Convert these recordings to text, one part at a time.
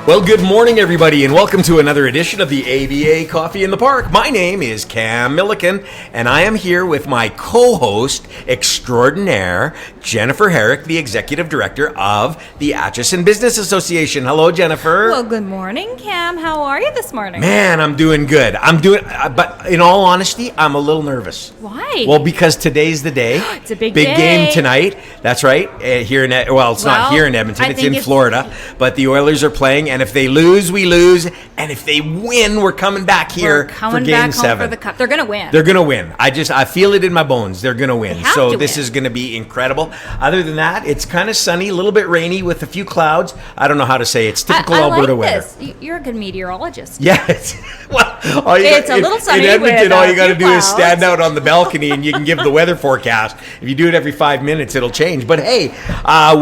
Well, good morning, everybody, and welcome to another edition of the ABA Coffee in the Park. My name is Cam Milliken, and I am here with my co-host extraordinaire, Jennifer Herrick, the Executive Director of the Atchison Business Association. Hello, Jennifer. Well, good morning, Cam. How are you this morning? Man, I'm doing good. But in all honesty, I'm a little nervous. Why? Well, because today's the day. It's a big day. Game tonight. That's right. Here in not here in Edmonton. It's in Florida. But the Oilers are playing. And if they lose, we lose. And if they win, we're coming back here for Game 7. For the cup. They're going to win. They're going to win. I feel it in my bones. They're going to win. So this is going to be incredible. Other than that, it's kind of sunny, a little bit rainy with a few clouds. I don't know how to say it. It's typical Alberta weather. This. You're a good meteorologist. Yeah. It's a little sunny. In Edmonton, all you got to do clouds. is stand out on the balcony and you can give the weather forecast. If you do it every 5 minutes, it'll change. But hey,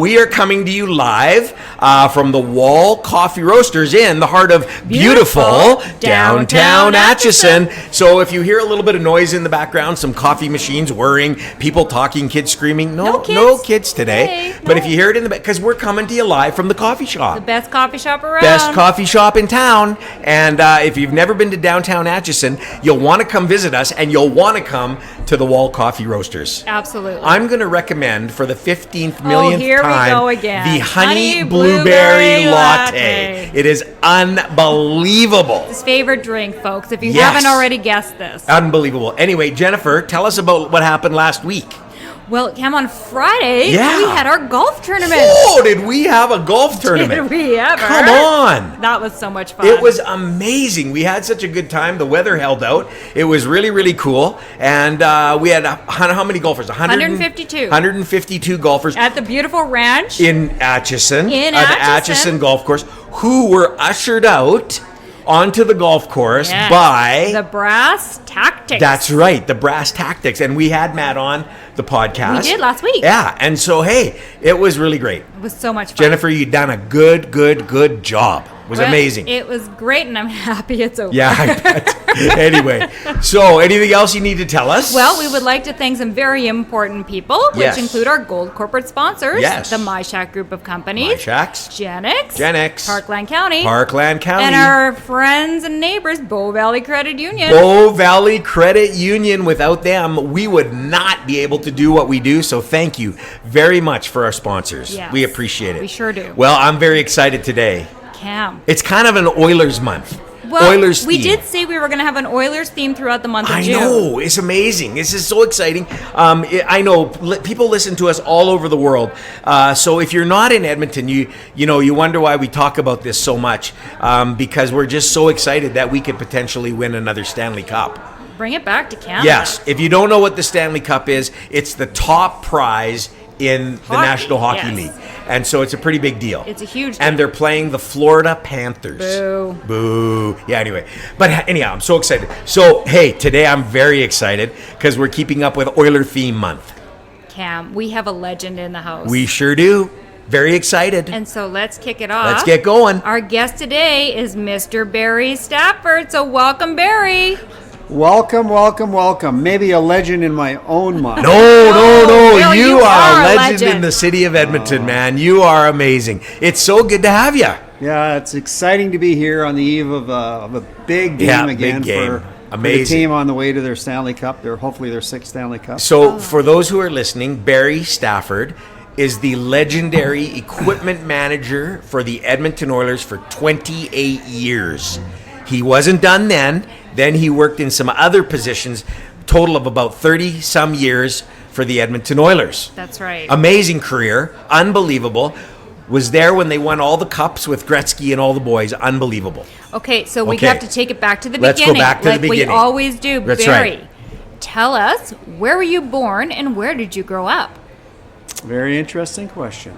we are coming to you live from the Wall Coffee Roasters in the heart of beautiful downtown Atchison. So if you hear a little bit of noise in the background, some coffee machines whirring, people talking, kids screaming, no kids today. Hey, but if you hear it in the back, because we're coming to you live from the coffee shop. The best coffee shop around. Best coffee shop in town. And if you've never been to downtown Atchison, you'll want to come visit us and you'll want to come to the Wall Coffee Roasters. Absolutely. I'm going to recommend for the 15th millionth here time we go again. The honey blueberry latte. It is unbelievable. His favorite drink, folks, if you haven't already guessed this. Unbelievable. Anyway, Jennifer, tell us about what happened last week. Well, Cam, on Friday, we had our golf tournament. Oh, did we have a golf tournament? Did we ever? Come on. That was so much fun. It was amazing. We had such a good time. The weather held out. It was really, really cool. And we had, how many golfers? 152. 152 golfers. At the beautiful ranch. In Atchison. In At the Atchison Golf Course, who were ushered out onto the golf course by the Brass Tactics. That's right, the Brass Tactics. And we had Matt on the podcast. We did last week. Yeah, and so, hey, it was really great. It was so much fun. Jennifer, you've done a good job. It was amazing. It was great, and I'm happy it's over. Yeah, I bet. Anyway, so anything else you need to tell us? Well, we would like to thank some very important people, which include our gold corporate sponsors, the MyShack group of companies, MyShacks, Genix, Parkland County, and our friends and neighbors, Bow Valley Credit Union. Bow Valley Credit Union. Without them, we would not be able to do what we do. So thank you very much for our sponsors. Yes, we appreciate it. We sure do. Well, I'm very excited today. Cam. It's kind of an Oilers month. Well, Oilers we theme. did say we were going to have an Oilers theme throughout the month of June. I know. It's amazing. This is so exciting. I know people listen to us all over the world. So if you're not in Edmonton, you wonder why we talk about this so much, because we're just so excited that we could potentially win another Stanley Cup. Bring it back to Canada. Yes. If you don't know what the Stanley Cup is, it's the top prize in the National Hockey League. And so it's a pretty big deal. It's a huge deal. And they're playing the Florida Panthers. Boo. Boo. Yeah, anyway. But anyhow, I'm so excited. So, hey, today I'm very excited because we're keeping up with Oiler Theme Month. Cam, we have a legend in the house. We sure do. Very excited. And so let's kick it off. Let's get going. Our guest today is Mr. Barrie Stafford. So welcome, Barrie. Welcome. Maybe a legend in my own mind. No. You are a legend in the city of Edmonton, man. You are amazing. It's so good to have you. Yeah, it's exciting to be here on the eve of a big game again for the team on the way to their Stanley Cup. Hopefully their sixth Stanley Cup. So for those who are listening, Barrie Stafford is the legendary equipment manager for the Edmonton Oilers for 28 years. He wasn't done then. Then he worked in some other positions, total of about 30-some years for the Edmonton Oilers. That's right. Amazing career. Unbelievable. Was there when they won all the cups with Gretzky and all the boys. Unbelievable. Okay, so we have to take it back to the Let's beginning. Go back to the beginning. We always do. That's Barrie, right. Tell us, where were you born and where did you grow up? Very interesting question.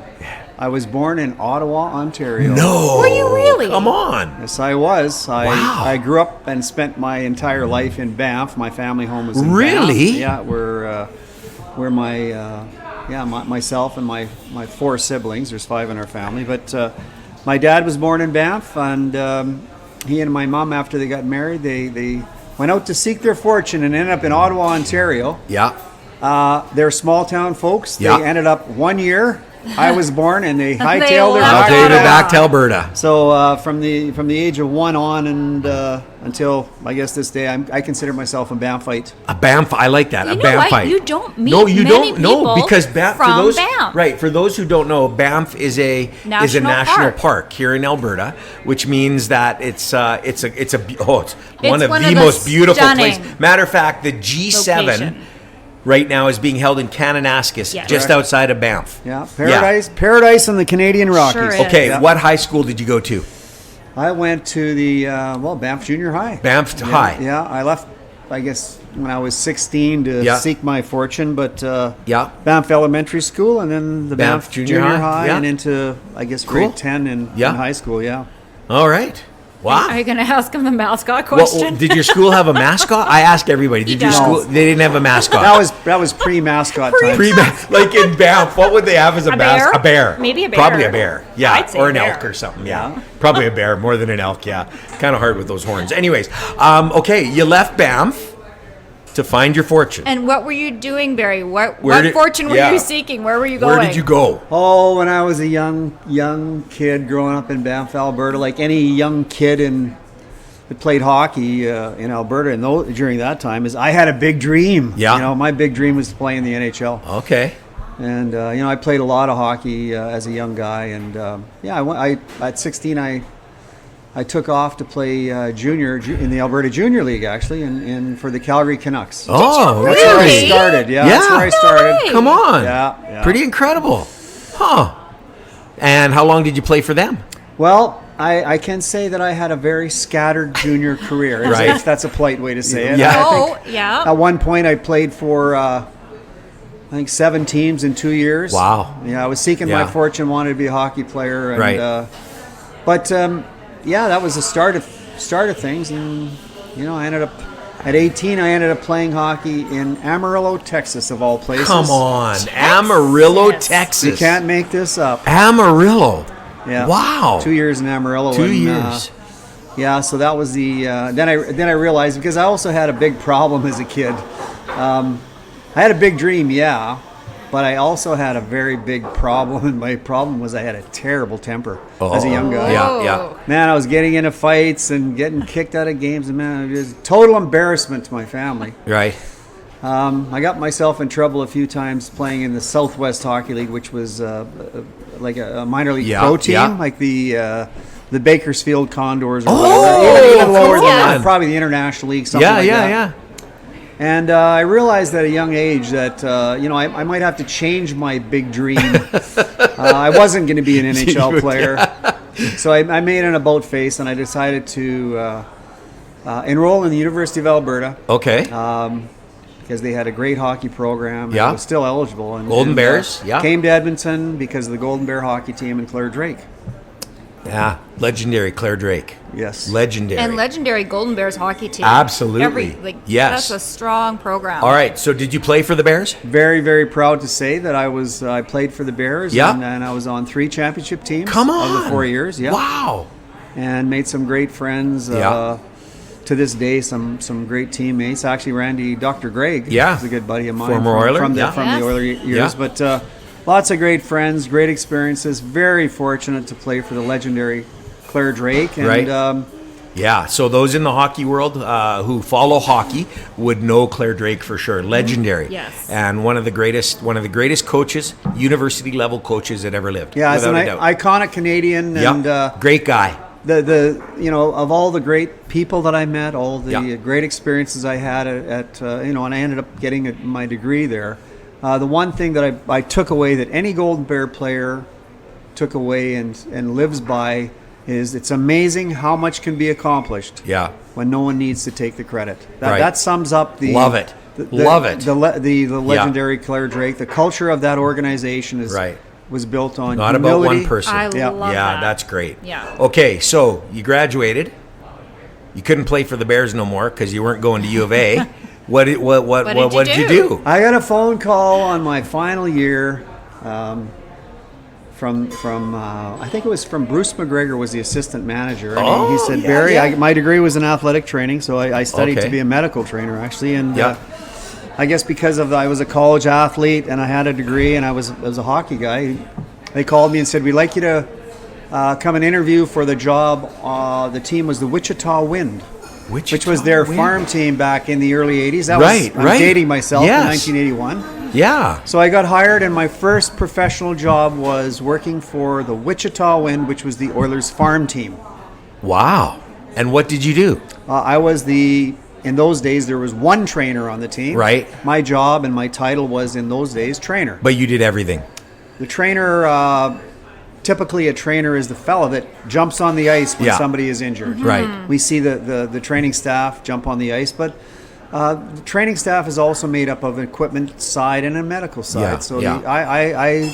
I was born in Ottawa, Ontario. No. Were you really? Come on. Yes, I was. I grew up and spent my entire life in Banff. My family home was in Banff. Really? Yeah, where myself and my four siblings. There's five in our family, but my dad was born in Banff, and he and my mom, after they got married, they went out to seek their fortune and ended up in Ottawa, Ontario. Yeah. They're small town folks. They Yeah. ended up 1 year I was born, and they hightailed their back to Alberta. So from the age of 1 on and until I guess this day, I consider myself a Banffite. A Banff, I like that. You a know Banffite. what? You don't meet many people because Banff, from for those, Banff. Right, for those who don't know, Banff is a national park here in Alberta, which means that it's one of the most beautiful places. Matter of fact, the G7 location. right now is being held in Kananaskis, just outside of Banff. Yeah, paradise in the Canadian Rockies. Sure is. Okay, what high school did you go to? I went to the Banff Junior High. Banff High. Yeah, I left, I guess, when I was 16 to seek my fortune, but Banff Elementary School and then the Banff Junior High and into, I guess, grade 10 in high school, All right. Wow. Are you going to ask him the mascot question? Well, did your school have a mascot? I ask everybody. Did your school? They didn't have a mascot. That was pre-mascot time. Like in Banff, what would they have as a mascot? A bear. Maybe a bear. Probably a bear. Yeah, I'd say or an bear. elk or something. Yeah, probably a bear more than an elk. Yeah, kind of hard with those horns. Anyways, okay, you left Banff to find your fortune. And what were you doing, Barrie? What fortune were you seeking? Where were you going? Where did you go? Oh, when I was a young kid growing up in Banff, Alberta, like any young kid that played hockey in Alberta, and during that time, I had a big dream. Yeah. My big dream was to play in the NHL. Okay. And I played a lot of hockey as a young guy, and I at 16 I took off to play junior in the Alberta Junior League, actually, and for the Calgary Canucks. Oh, that's where I started. Yeah, that's where I started. Way. Come on. Yeah. Pretty incredible. Huh. And how long did you play for them? Well, I can say that I had a very scattered junior career. Right. That's a polite way to say it. Yeah. At one point, I played for, I think, 7 teams in 2 years. Wow. Yeah, I was seeking my fortune, wanted to be a hockey player. And, right. But that was the start of things. And, I ended up, at 18, I ended up playing hockey in Amarillo, Texas, of all places. Come on. Amarillo, Texas. You can't make this up. Amarillo. Yeah. Wow. 2 years in Amarillo. 2 years. So that was the. Then I realized, because I also had a big problem as a kid. I had a big dream, but I also had a very big problem, and my problem was I had a terrible temper as a young guy. Yeah. Man, I was getting into fights and getting kicked out of games, and man, it was total embarrassment to my family. Right. I got myself in trouble a few times playing in the Southwest Hockey League, which was like a minor league pro team, like the Bakersfield Condors or whatever. Even lower than that, probably the International League, something like that. Yeah. And I realized at a young age that I might have to change my big dream. I wasn't going to be an NHL player, so I made an about face, and I decided to enroll in the University of Alberta. Okay. Because they had a great hockey program. And I was still eligible. Golden Bears, Came to Edmonton because of the Golden Bear hockey team and Clare Drake. Yeah, legendary Clare Drake. Yes. Legendary. And legendary Golden Bears hockey team. Absolutely. Yes. That's a strong program. All right, so did you play for the Bears? Very, very proud to say that I played for the Bears. And I was on 3 championship teams. Come on. Of the 4 years. Yeah. Wow. And made some great friends. To this day, some great teammates. Actually, Dr. Greg is a good buddy of mine. Former Oiler. From the Oiler years. Yeah. But lots of great friends, great experiences. Very fortunate to play for the legendary Clare Drake. And, so those in the hockey world who follow hockey would know Clare Drake for sure. Legendary. Yes. And one of the greatest coaches, university level coaches that ever lived. Yeah, it's an iconic Canadian and great guy. Of all the great people that I met, all the great experiences I had and I ended up getting my degree there. The one thing that I took away that any Golden Bear player took away and lives by is it's amazing how much can be accomplished when no one needs to take the credit. That sums up the love it. The legendary Clare Drake. The culture of that organization was built on not humility. about one person. I love that. That's great. Yeah. Okay, so you graduated. You couldn't play for the Bears no more because you weren't going to U of A. What did you do? I got a phone call on my final year from I think it was from Bruce McGregor, was the assistant manager. And he said, Barrie, my degree was in athletic training, so I studied to be a medical trainer actually, and I guess because I was a college athlete and I had a degree and I was a hockey guy, they called me and said, we'd like you to come and interview for the job. The team was the Wichita Wind, which was their farm team back in the early 80s. That was, I'm dating myself, in 1981. Yeah. So I got hired, and my first professional job was working for the Wichita Wind, which was the Oilers farm team. Wow. And what did you do? I was in those days, there was one trainer on the team. Right. My job and my title was, in those days, trainer. But you did everything. The trainer, typically a trainer is the fella that jumps on the ice when somebody is injured. Mm-hmm. Right. We see the training staff jump on the ice, but the training staff is also made up of an equipment side and a medical side. Yeah. So I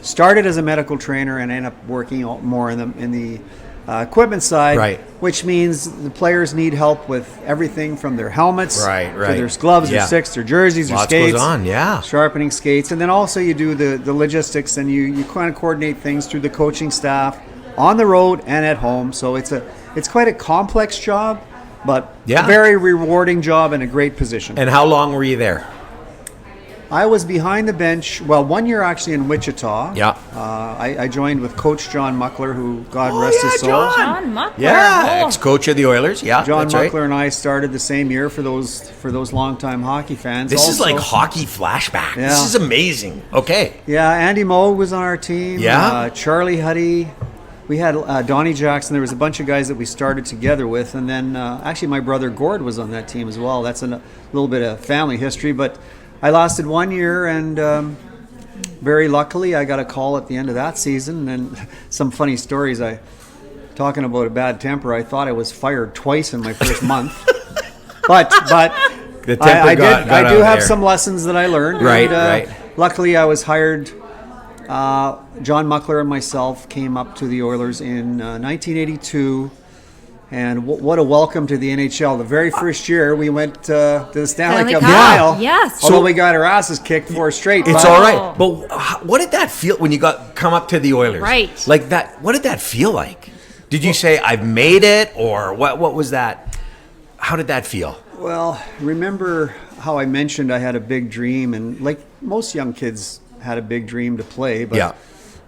started as a medical trainer and ended up working more in the equipment side, right, which means the players need help with everything from their helmets right, to their gloves, their sticks, their jerseys, their skates. Lots goes on, sharpening skates. And then also you do the logistics, and you kind of coordinate things through the coaching staff on the road and at home. So it's quite a complex job, but a very rewarding job and a great position. And how long were you there? I was behind the bench, 1 year actually in Wichita. Yeah. I joined with Coach John Muckler, who, God rest his soul. John Muckler. Yeah, ex-coach of the Oilers. Yeah, John that's Muckler right. and I started the same year for those longtime hockey fans. This is like hockey flashback. Yeah. This is amazing. Okay. Yeah, Andy Moe was on our team. Yeah. Charlie Huddy. We had Donnie Jackson. There was a bunch of guys that we started together with. And then actually my brother Gord was on that team as well. That's a little bit of family history. But I lasted 1 year, and very luckily I got a call at the end of that season. And some funny stories. Talking about a bad temper, I thought I was fired twice in my first month. But the temper I do have some lessons that I learned. Right, and, luckily I was hired. John Muckler and myself came up to the Oilers in 1982. And what a welcome to the NHL. The very first year we went to the Stanley Cup Final. Yes. Although we got our asses kicked 4 straight. It's all right. But what did that feel when you come up to the Oilers? Right. Like that, what did that feel like? Did you say, I've made it? Or what was that? How did that feel? Well, remember how I mentioned I had a big dream, and like most young kids had a big dream to play, but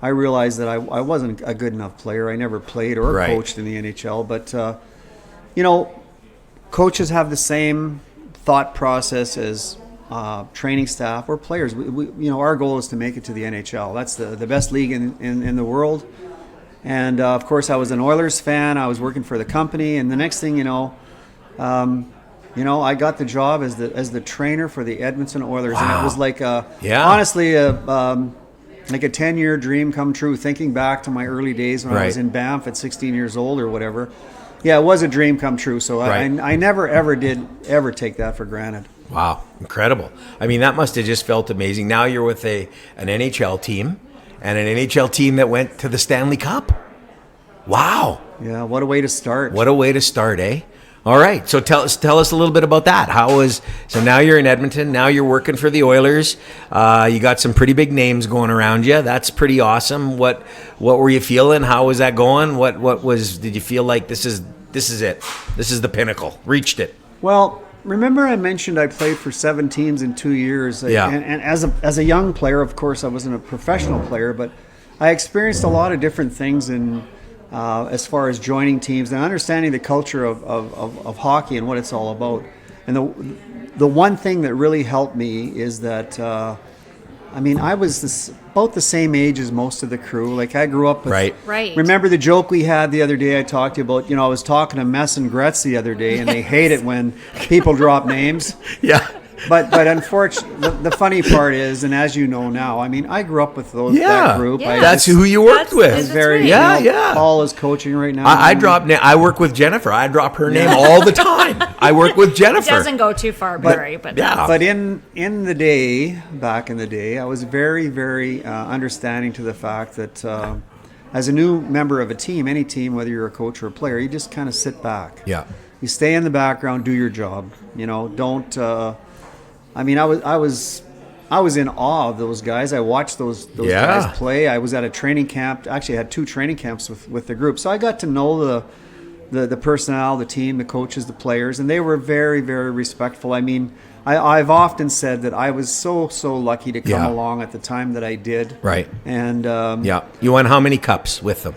I realized that I wasn't a good enough player. I never played or coached in the NHL, but coaches have the same thought process as training staff or players. We our goal is to make it to the NHL. That's the best league in the world. And of course, I was an Oilers fan. I was working for the company, and the next thing I got the job as the trainer for the Edmonton Oilers, and it was like honestly like a 10-year dream come true. Thinking back to my early days when I was in Banff at 16 years old or whatever, it was a dream come true. So I never ever take that for granted. Wow, incredible! I mean, that must have just felt amazing. Now you're with an NHL team, and an NHL team that went to the Stanley Cup. Wow! Yeah, what a way to start! What a way to start, eh? All right, so tell us a little bit about that. So now you're in Edmonton. Now you're working for the Oilers. You got some pretty big names going around you. That's pretty awesome. What were you feeling? How was that going? Did you feel like this is it? This is the pinnacle. Reached it. Well, remember I mentioned I played for 7 teams in 2 years. Yeah. And as a young player, of course, I wasn't a professional player, but I experienced a lot of different things as far as joining teams and understanding the culture of hockey and what it's all about. And the one thing that really helped me is that, I was about the same age as most of the crew. Like I grew up with... Right. Remember the joke we had the other day I talked to you about, I was talking to Mess and Gretz the other day, and they hate it when people drop names. Yeah. But unfortunately, the funny part is, and as you know now, I grew up with that group. Yeah. That's who you worked with. It's very, Paul is coaching right now. I work with Jennifer. I drop her name all the time. I work with Jennifer. It doesn't go too far, Barrie. But But in the day, back in the day, I was very, very understanding to the fact that as a new member of a team, any team, whether you're a coach or a player, you just kind of sit back. Yeah. You stay in the background, do your job. Don't... I was in awe of those guys. I watched those guys play. I was at a training camp. Actually, I had 2 training camps with the group. So I got to know the personnel, the team, the coaches, the players, and they were very, very respectful. I've often said that I was so lucky to come along at the time that I did. Right. And you won how many cups with them?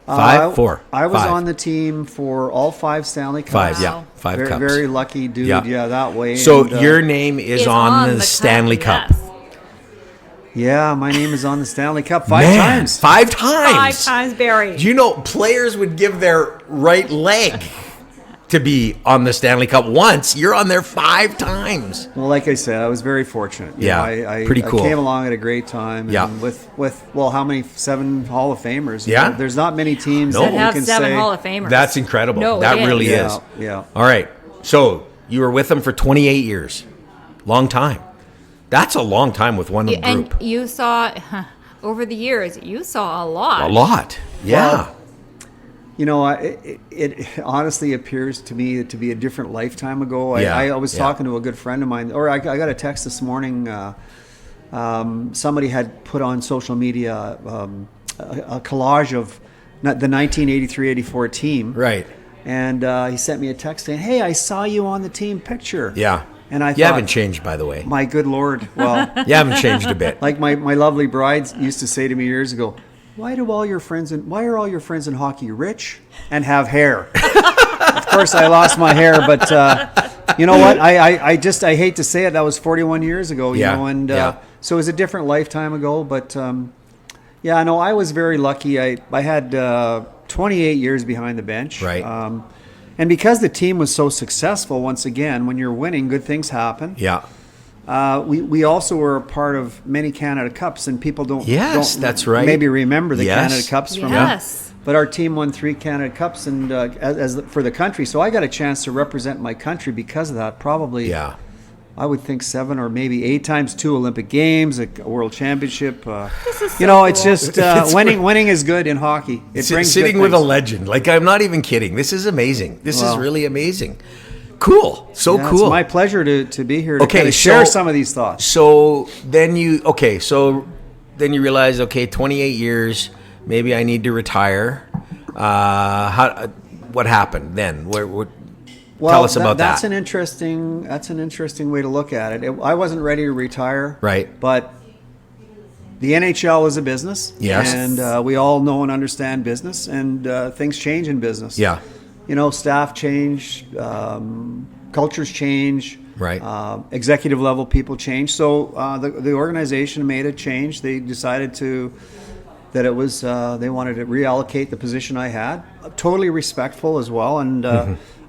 5, 4. I was 5. on the team for all 5 Stanley Cups. 5, yeah, 5 very, cups. Very lucky dude. Yeah, that way. So your name is on the Stanley Cup. Yes. Yeah, my name is on the Stanley Cup 5 times. 5 times. 5 times, Barrie. Do you know players would give their right leg to be on the Stanley Cup once? You're on there 5 times. Well, like I said, I was very fortunate. Pretty cool. I came along at a great time. And with how many 7 Hall of Famers? Yeah. There's not many teams that that have you can 7 say. Hall of Famers. That's incredible. No, that really is. Yeah. All right. So you were with them for 28 years. Long time. That's a long time with one group. And you saw, over the years, you saw a lot. A lot. Yeah. Well, you know, it honestly appears to me to be a different lifetime ago. I was talking to a good friend of mine, or I got a text this morning. Somebody had put on social media a collage of the 1983-84 team. Right. And he sent me a text saying, "Hey, I saw you on the team picture." Yeah. And I You haven't changed, by the way. My good Lord. Well, You haven't changed a bit. like my lovely bride used to say to me years ago, why are all your friends in hockey rich and have hair? Of course, I lost my hair, but you know what? I hate to say it. That was 41 years ago, you know, and so it was a different lifetime ago. But I was very lucky. I had 28 years behind the bench. Right. And because the team was so successful, once again, when you're winning, good things happen. Yeah. We also were a part of many Canada Cups, and people don't that's right. maybe remember the Canada Cups from Yes. But our team won 3 Canada Cups and as for the country, so I got a chance to represent my country because of that. Probably, I would think 7 or maybe 8 times, 2 Olympic Games, a World Championship. This is so you know, cool. it's just winning is good in hockey. It brings sitting good with a things. legend. Like, I'm not even kidding. This is amazing. This is really amazing. Cool. So cool. It's my pleasure to be here to kind of share some of these thoughts. So then you realize, 28 years, maybe I need to retire. What happened then? Tell us about that. That's an interesting way to look at it. I wasn't ready to retire. Right. But the NHL is a business. Yes. And we all know and understand business, and things change in business. Yeah. You know, staff change, cultures change. Right. Executive level people change. So the organization made a change. They decided that it was they wanted to reallocate the position I had. Totally respectful as well, and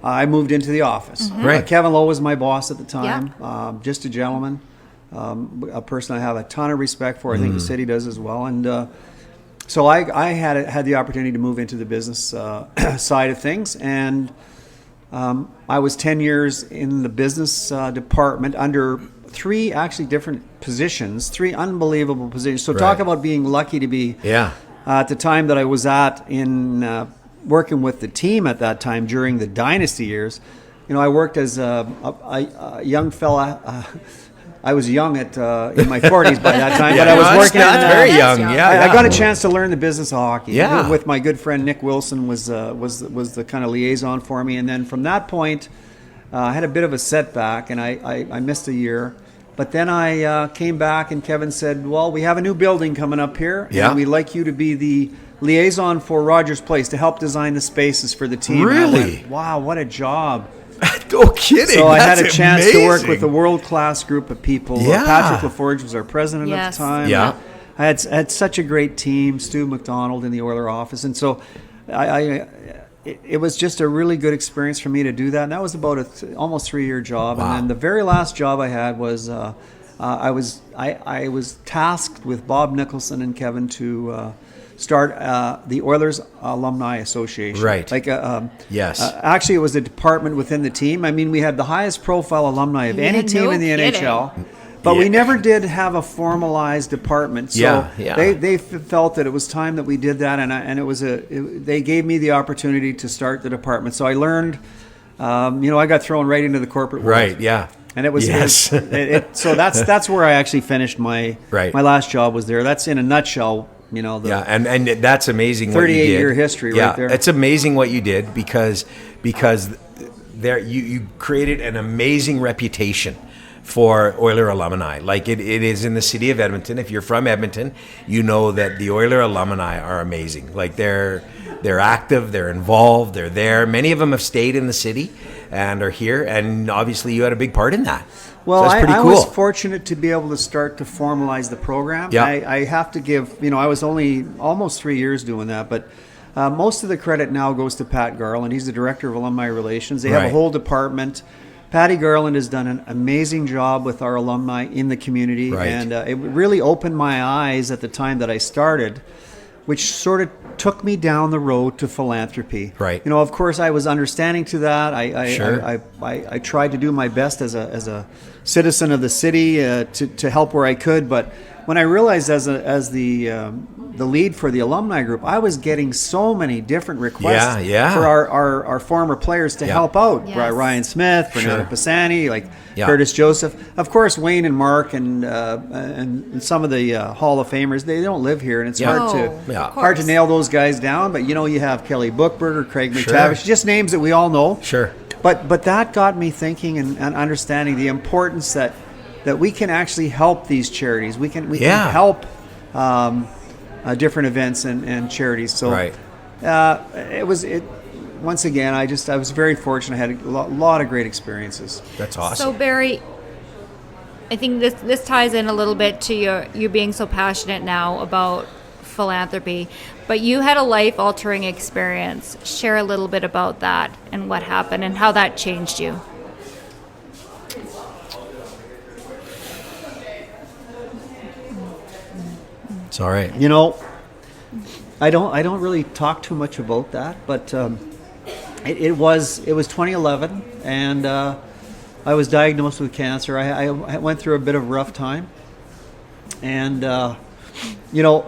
I moved into the office. Right. Kevin Lowe was my boss at the time. Just a gentleman, a person I have a ton of respect for. I think the city does as well, and. So I had the opportunity to move into the business side of things, and I was 10 years in the business department under 3 actually different positions, 3 unbelievable positions. So talk about being lucky to be at the time that I was in working with the team at that time during the dynasty years. You know, I worked as a young fella. I was young in my 40s by that time, but I was working. Very young. I got a chance to learn the business of hockey. Yeah. With my good friend Nick Wilson was the kind of liaison for me, and then from that point, I had a bit of a setback, and I missed a year. But then I came back, and Kevin said, "Well, we have a new building coming up here, and we'd like you to be the liaison for Rogers Place to help design the spaces for the team." Really? I went, wow, what a job! No kidding. So I had a chance to work with a world-class group of people. Patrick LaForge was our president at the time. Yeah. I had such a great team, Stu McDonald in the Oiler office. And so it was just a really good experience for me to do that. And that was about an almost 3-year job. Wow. And then the very last job I had was I was tasked with Bob Nicholson and Kevin to start the Oilers Alumni Association. Right. Yes. Actually, it was a department within the team. I mean, we had the highest profile alumni of any team in the NHL. But we never did have a formalized department. So they felt that it was time that we did that, and they gave me the opportunity to start the department. So I learned, I got thrown right into the corporate world. Right, yeah. And it was so that's where I actually finished my last job was there. That's in a nutshell. And that's amazing. 38-year history, right there. It's amazing what you did because there you created an amazing reputation for Oiler alumni. Like it is in the city of Edmonton. If you're from Edmonton, you know that the Oiler alumni are amazing. Like they're active, they're involved, they're there. Many of them have stayed in the city and are here, and obviously you had a big part in that. Well, so that's pretty I cool. was fortunate to be able to start to formalize the program. Yeah. I have to give, I was only almost 3 years doing that, but most of the credit now goes to Pat Garland. He's the director of alumni relations. They have a whole department. Patty Garland has done an amazing job with our alumni in the community, and it really opened my eyes at the time that I started, which sort of took me down the road to philanthropy. Right. Of course, I was understanding to that. I tried to do my best as a citizen of the city to help where I could, but when I realized as the lead for the alumni group, I was getting so many different requests for our former players to help out. Yes. Ryan Smith, Fernando Pisani, Curtis Joseph. Of course, Wayne and Mark and some of the Hall of Famers, they don't live here, and it's hard to nail those guys down. But you have Kelly Bookberger, Craig McTavish, just names that we all know. Sure. But that got me thinking and understanding the importance that we can actually help these charities. We can help different events and charities. So once again, I was very fortunate. I had a lot of great experiences. That's awesome. So Barrie, I think this ties in a little bit to you being so passionate now about philanthropy, but you had a life-altering experience. Share a little bit about that and what happened and how that changed you. It's all right. I don't really talk too much about that, but it was 2011, and I was diagnosed with cancer. I went through a bit of a rough time, and you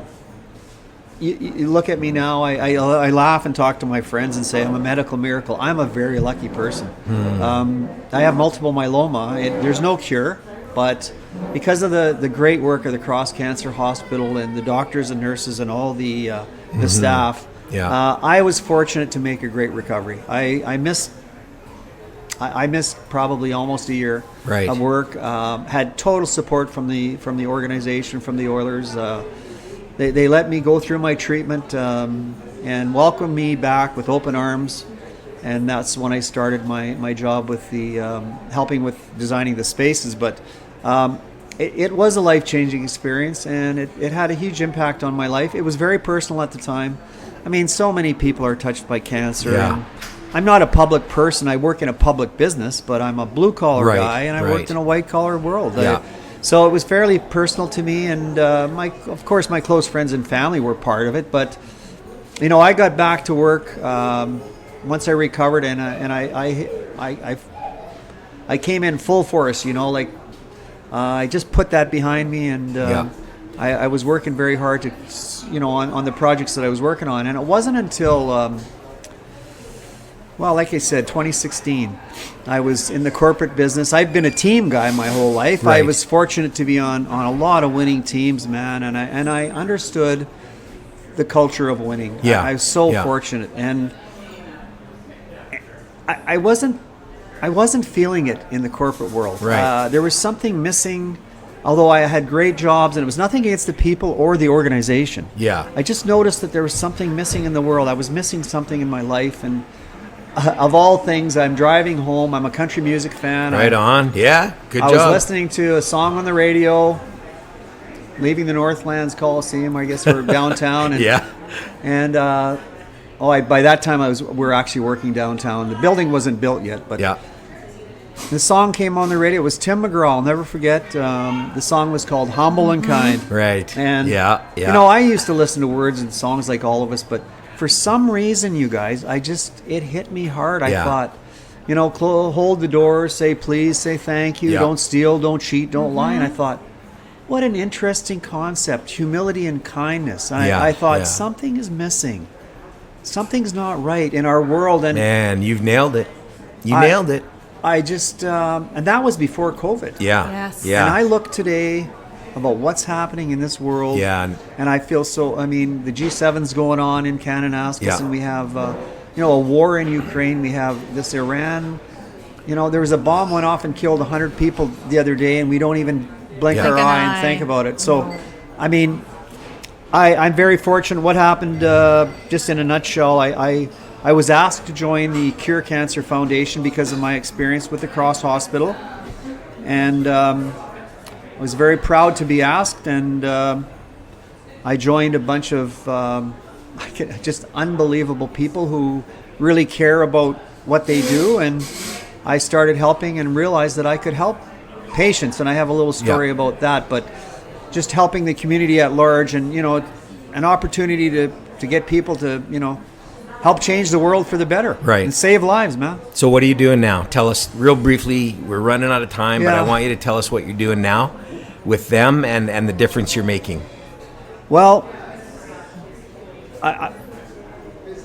look at me now. I laugh and talk to my friends and say I'm a medical miracle. I'm a very lucky person. I have multiple myeloma. There's no cure, but because of the great work of the Cross Cancer Hospital and the doctors and nurses and all the staff, I was fortunate to make a great recovery. I missed probably almost a year of work. Had total support from the organization, from the Oilers. They let me go through my treatment and welcomed me back with open arms. And that's when I started my job with the helping with designing the spaces. But it was a life-changing experience, and it had a huge impact on my life. It was very personal at the time. I mean, so many people are touched by cancer. And I'm not a public person. I work in a public business, but I'm a blue-collar guy, and I worked in a white-collar world. So it was fairly personal to me, and of course my close friends and family were part of it. But I got back to work once I recovered, and I came in full force. I just put that behind me, and I was working very hard to, on the projects that I was working on. And it wasn't until, like I said, 2016, I was in the corporate business. I've been a team guy my whole life. I was fortunate to be on a lot of winning teams, man, and I understood the culture of winning. I was so fortunate, and I wasn't feeling it in the corporate world. There was something missing, although I had great jobs, and it was nothing against the people or the organization. I just noticed that there was something missing in the world. I was missing something in my life, and of all things, I'm driving home. I'm a country music fan. Good job. I was listening to a song on the radio, leaving the Northlands Coliseum, I guess, we're downtown. And, by that time we were actually working downtown. The building wasn't built yet, but the song came on the radio. It was Tim McGraw. I'll never forget. The song was called "Humble and Kind." And I used to listen to words and songs like all of us, but for some reason, you guys, it hit me hard. I thought, hold the door, say please, say thank you, don't steal, don't cheat, don't lie. And I thought, what an interesting concept, humility and kindness. And I thought something is missing. Something's not right in our world. And man, you've nailed it. Nailed it. I just, and that was before COVID. And I look today about what's happening in this world. And I feel the G7's going on in Kananaskis, and we have, a war in Ukraine. We have this Iran there was a bomb went off and killed 100 people the other day, and we don't even blink our eye and think about it. So, I mean, I'm very fortunate. What happened, just in a nutshell, I was asked to join the Cure Cancer Foundation because of my experience with the Cross Hospital. And I was very proud to be asked, and I joined a bunch of just unbelievable people who really care about what they do, and I started helping and realized that I could help patients, and I have a little story about that, but just helping the community at large, and an opportunity to get people to help change the world for the better, right, and save lives, man. So what are you doing now? Tell us real briefly. We're running out of time, but I want you to tell us what you're doing now with them and the difference you're making. Well,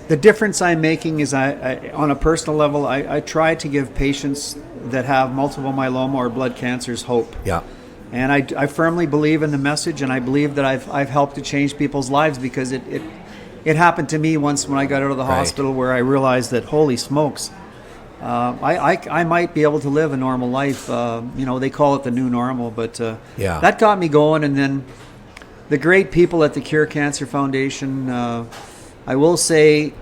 the difference I'm making is I on a personal level, I try to give patients that have multiple myeloma or blood cancers hope. Yeah. And I firmly believe in the message, and I believe that I've helped to change people's lives, because it happened to me once when I got out of the hospital, where I realized that, holy smokes, I might be able to live a normal life. They call it the new normal, but that got me going. And then the great people at the Cure Cancer Foundation, I will say,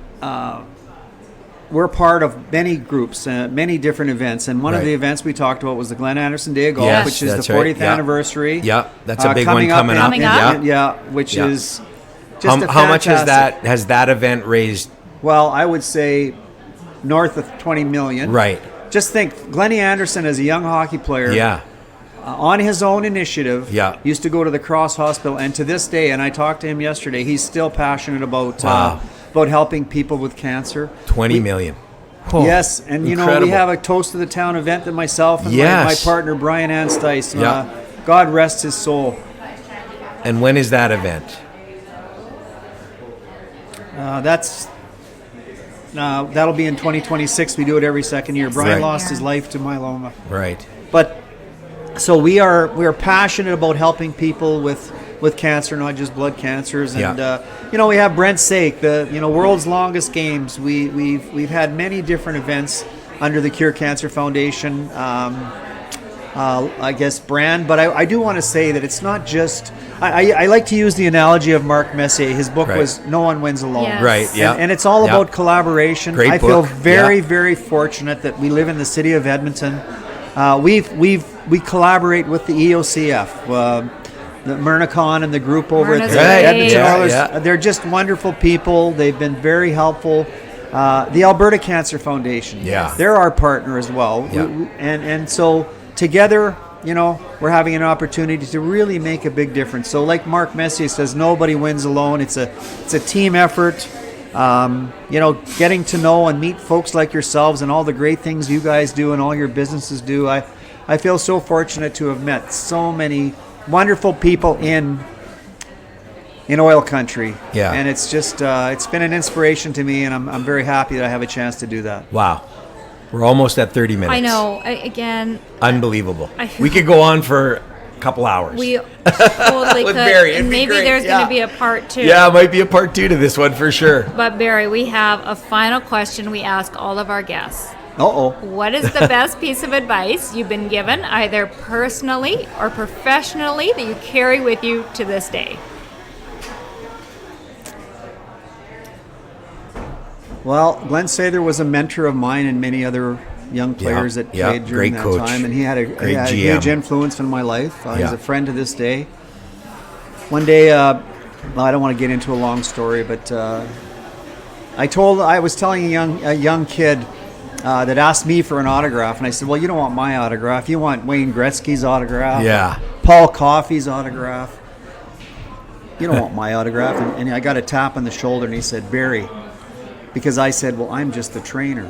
we're part of many groups, many different events. And one of the events we talked about was the Glenn Anderson Day of Golf, which is the 40th anniversary. Yeah, that's a big one coming up. Which is just how much has that event raised? Well, I would say north of 20 million. Right. Just think, Glennie Anderson, as a young hockey player, on his own initiative, used to go to the Cross Hospital, and to this day, and I talked to him yesterday, he's still passionate about helping people with cancer. 20 million. Oh, yes, and incredible. We have a Toast of the Town event that myself and my partner Brian Anstice, God rest his soul. And when is that event? That'll be in 2026. We do it every second year. Brian lost his life to myeloma. Right. But so we are passionate about helping people with cancer, not just blood cancers. And we have Brent Sake, the world's longest games. We've had many different events under the Cure Cancer Foundation. I guess brand, but I do want to say that it's not just. I like to use the analogy of Mark Messier. His book was "No One Wins Alone." Yes. Right. Yeah. And it's all about collaboration. Great I book. feel very, very fortunate that we live in the city of Edmonton. We collaborate with the EOCF, the Myrna Khan and the group over at the Edmonton Oilers. They're just wonderful people. They've been very helpful. The Alberta Cancer Foundation. They're our partner as well. And so together, we're having an opportunity to really make a big difference. So like Mark Messier says, nobody wins alone. It's a team effort. Getting to know and meet folks like yourselves and all the great things you guys do and all your businesses do. I feel so fortunate to have met so many wonderful people in oil country. Yeah. And it's just it's been an inspiration to me, and I'm very happy that I have a chance to do that. Wow. We're almost at 30 minutes. I know. Again, unbelievable. We could go on for a couple hours. We totally could. Barrie, and maybe there's going to be a part 2. Yeah, it might be a part 2 to this one for sure. But Barrie, we have a final question we ask all of our guests. Uh-oh. What is the best piece of advice you've been given, either personally or professionally, that you carry with you to this day? Well, Glenn Sather was a mentor of mine and many other young players that played during that time, and he had a huge influence in my life. He's a friend to this day. One day, I don't want to get into a long story, but I was telling a young kid that asked me for an autograph, and I said, "Well, you don't want my autograph. You want Wayne Gretzky's autograph, Paul Coffey's autograph. You don't want my autograph." And I got a tap on the shoulder, and he said, "Barrie." Because I said, "Well, I'm just the trainer."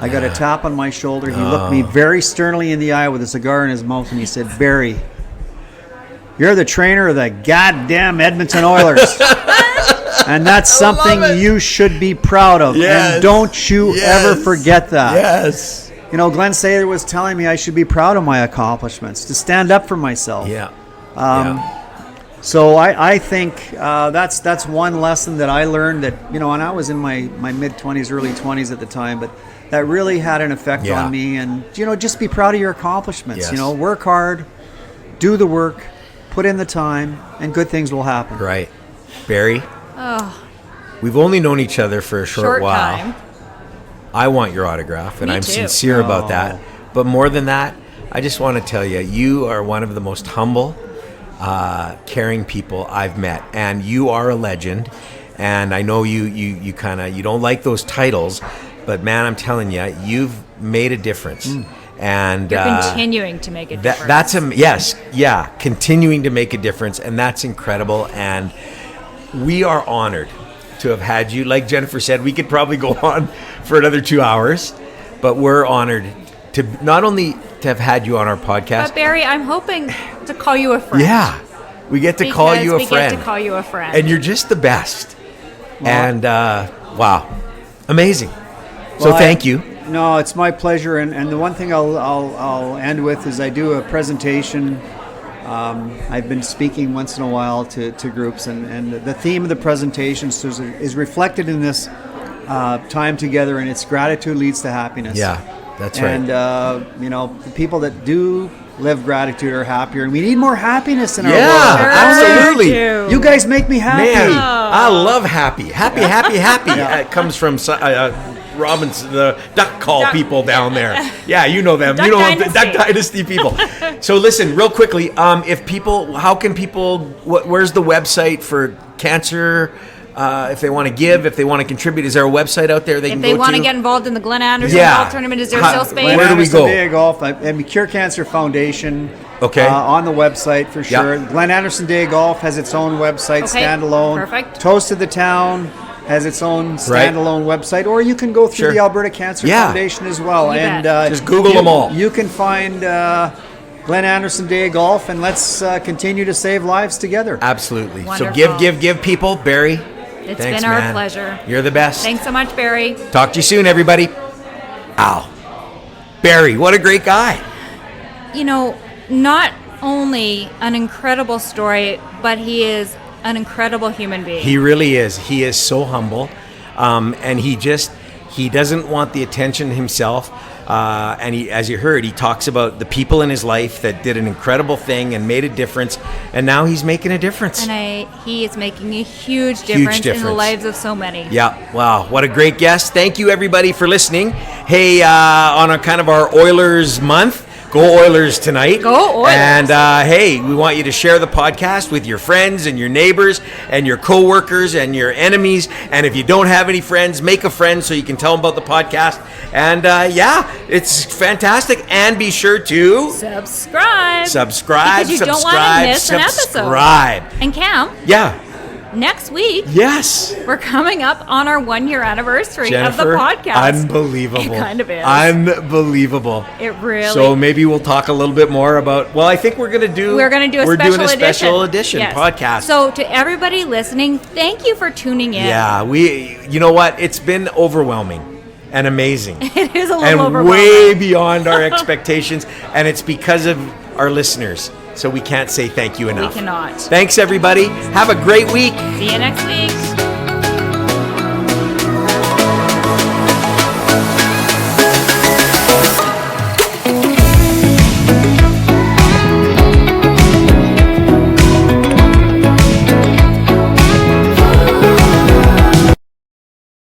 I got a tap on my shoulder. He looked me very sternly in the eye with a cigar in his mouth, and he said, "Barrie, you're the trainer of the goddamn Edmonton Oilers." And that's something you should be proud of. And don't you ever forget that. Glenn Sather was telling me I should be proud of my accomplishments, to stand up for myself. So I think that's one lesson that I learned, that, and I was in my mid-20s, early 20s at the time, but that really had an effect Yeah. on me. And, just be proud of your accomplishments. Yes. Work hard, do the work, put in the time, and good things will happen. Right. Barrie, Oh, we've only known each other for a short while. time. I want your autograph, and Me I'm too. sincere about Oh. that. But more than that, I just want to tell you, you are one of the most humble, caring people I've met, and you are a legend. And I know you don't like those titles, but man, I'm telling you, you've made a difference. And You're continuing to make a difference. continuing to make a difference, and that's incredible. And we are honored to have had you. Like Jennifer said, we could probably go on for another 2 hours, but we're honored to not only to have had you on our podcast. But Barrie, I'm hoping to call you a friend. Yeah, we get to call you a we friend. get to call you a friend. And you're just the best. And wow, amazing. So Well, thank you. No, it's my pleasure. And the one thing I'll end with is I do a presentation. I've been speaking once in a while to groups, and the theme of the presentation is reflected in this time together, and it's gratitude leads to happiness. Yeah, that's right. And the people that do live gratitude are happier, and we need more happiness in our world. Absolutely. Sure do. You guys make me happy. Man, I love happy. It comes from Robinson, the duck call people down there. Yeah, you know them. Duck you know Dynasty. the Duck Dynasty people. So listen, real quickly, how can people? Where's the website for cancer? If they want to give, if they want to contribute, is there a website out there they can go to? If they want to get involved in the Glenn Anderson Golf Tournament, is there still space? Where do we go? Day of Golf, and Cure Cancer Foundation. Okay. On the website for sure. Yep. Glenn Anderson Day of Golf has its own website, standalone. Perfect. Toast of the Town has its own standalone website, or you can go through the Alberta Cancer Foundation as well. You and bet. Just Google them all. You can find Glenn Anderson Day of Golf, and let's continue to save lives together. Absolutely. Wonderful. So give people. Barrie. It's Thanks, been our man. pleasure. You're the best. Thanks so much, Barrie. Talk to you soon, everybody. Ow. Barrie, what a great guy. Not only an incredible story, but he is an incredible human being. He really is. He is so humble. And he doesn't want the attention himself. And he, as you heard, he talks about the people in his life that did an incredible thing and made a difference. And now he's making a difference. And he is making a huge difference in the lives of so many. Yeah. Wow. What a great guest. Thank you, everybody, for listening. Hey, on our Oilers month, go Oilers tonight. Go Oilers. And hey, we want you to share the podcast with your friends and your neighbors and your coworkers and your enemies. And if you don't have any friends, make a friend so you can tell them about the podcast. And it's fantastic. And be sure to Subscribe. Subscribe. Because you don't want to miss an episode. Subscribe. And Cam, Yeah. next week, Yes. we're coming up on our 1-year anniversary Jennifer, of the podcast. unbelievable. It kind of is. Unbelievable. It really. So maybe we'll talk a little bit more about. Well, I think we're going to do. We're going to do a doing a special special edition Yes. podcast. So to everybody listening, thank you for tuning in. Yeah, you know what? It's been overwhelming and amazing. It is a little and overwhelming. way beyond our expectations, and it's because of our listeners. So we can't say thank you enough. We cannot. Thanks, everybody. Have a great week. See you next week.